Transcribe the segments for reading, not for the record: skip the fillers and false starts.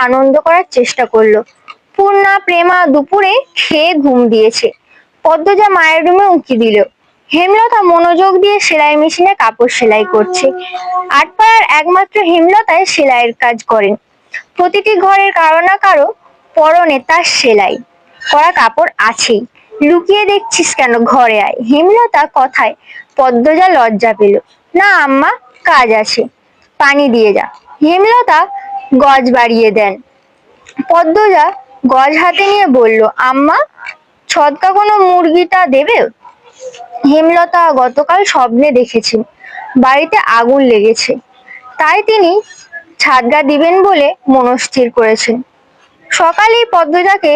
আনন্দ করার চেষ্টা করলো। পূর্ণা প্রেমা দুপুরে খেয়ে ঘুম দিয়েছে। পদ্মজা মায়ের রুমে উঁকি দিল। হেমলতা মনোযোগ দিয়ে সেলাই মেশিনে কাপড় সেলাই করছে। আটপাড়ার একমাত্র হেমলতায় সেলাইয়ের কাজ করেন। প্রতিটি ঘরের কারো না কারো পরনে তার সেলাই করা কাপড় আছেই। লুকিয়ে দেখছিস কেন, ঘরে আয়। হেমলতা কথায় পদ্মজা লজ্জা পেল। না আম্মা, কাজ আছে, পানি দিয়ে যা। হেমলতা গজ বাড়িয়ে দেন। পদ্মজা গজ হাতে নিয়ে বলল, আম্মা, ছদকা কোনো মুরগিটা দেবে? হেমলতা গতকাল স্বপ্নে দেখেছেন বাড়িতে আগুন লেগেছে, তাই তিনি ছাদগা দিবেন বলে মনস্থির করেছেন। সকালেই পদ্মজাকে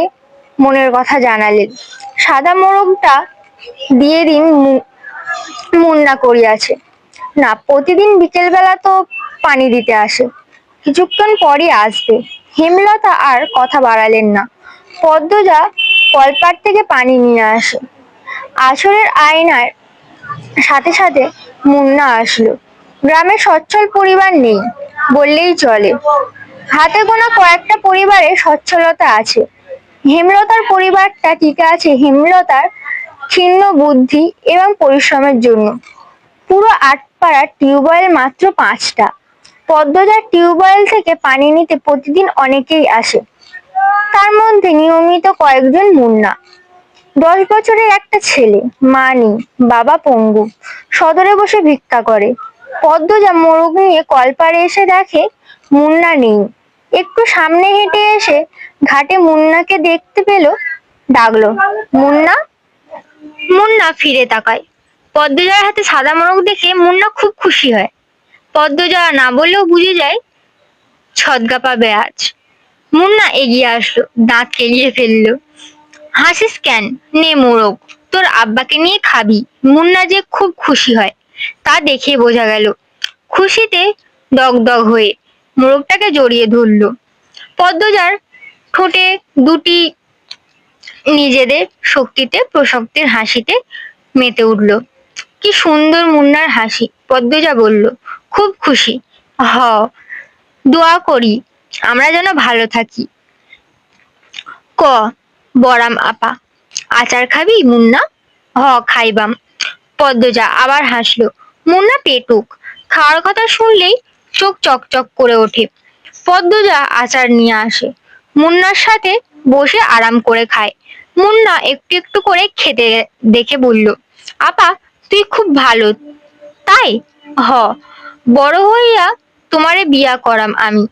মনের কথা জানালেন। সাদা মোরগটা দিয়ে দিন, মুন্না করিয়াছে। না, প্রতিদিন বিকেল বেলা তো পানি দিতে আসে, কিছুক্ষণ পরই আসবে। হেমলতা আর কথা বাড়ালেন না। পদ্মজা কলপাড় থেকে পানি নিয়ে আসে। আছরের আয়নার সাথে সাথে মুন্না আসলো। গ্রামে সচ্ছল পরিবার নেই বললেই চলে। হাতে গোনা কয়েকটা পরিবারে সচ্ছলতা আছে। হেমলতার পরিবারটা টিকে আছে হেমলতার ক্ষীণ বুদ্ধি এবং পরিশ্রমের জন্য। পুরো আটপাড়ার টিউবওয়েল মাত্র 5টা। পদ্মজার টিউবওয়েল থেকে পানি নিতে প্রতিদিন অনেকেই আসে, তার মধ্যে নিয়মিত কয়েকজন মুন্না। 10 বছরের একটা ছেলে, মা নেই, বাবা পঙ্গু, সদরে বসে ভিক্ষা করে। পদ্মজা মোরগ নিয়ে কলপাড়ে এসে দেখে মুন্না নেই। একটু সামনে হেঁটে এসে ঘাটে মুন্নাকে দেখতে পেল, ডাকলো, মুন্না। মুন্না ফিরে তাকায়। পদ্মজার হাতে সাদা মোরগ দেখে মুন্না খুব খুশি হয়। পদ্মজা না বললেও বুঝে যায় ছদগা পাবে আজ। মুন্না এগিয়ে আসলো, দাঁত কেলিয়ে ফেললো। হাসিস কেন? নে মোরগ, তোর আব্বাকে নিয়ে খাবি। মুন্না যে খুব খুশি হয় তা দেখে বোঝা গেল। খুশিতে দগদগ হয়ে মোরগটাকে জড়িয়ে ধরলো। পদ্মজার ঠোঁটে দুটি নিজেদের শক্তিতে প্রশক্তির হাসিতে মেতে উঠল। কি সুন্দর মুন্নার হাসি। পদ্মজা বলল, খুব খুশি হ, দোয়া করি আমরা যেন ভালো থাকি। ক বরাম আপা, আচার খাবি মুন্না? হ, খাইবাম। পদ্মজা আবার হাসলো। মুন্না পেটুক, খাওয়ার কথা শুনলেই চোখ চকচক করে ওঠে। পদ্মজা আচার নিয়ে আসে, মুন্নার সাথে বসে আরাম করে খায়। মুন্না একটু একটু করে খেতে দেখে বলল, আপা তুই খুব ভালো, তাই? হ, বড় হইয়া তোমারে বিয়া করাম আমি।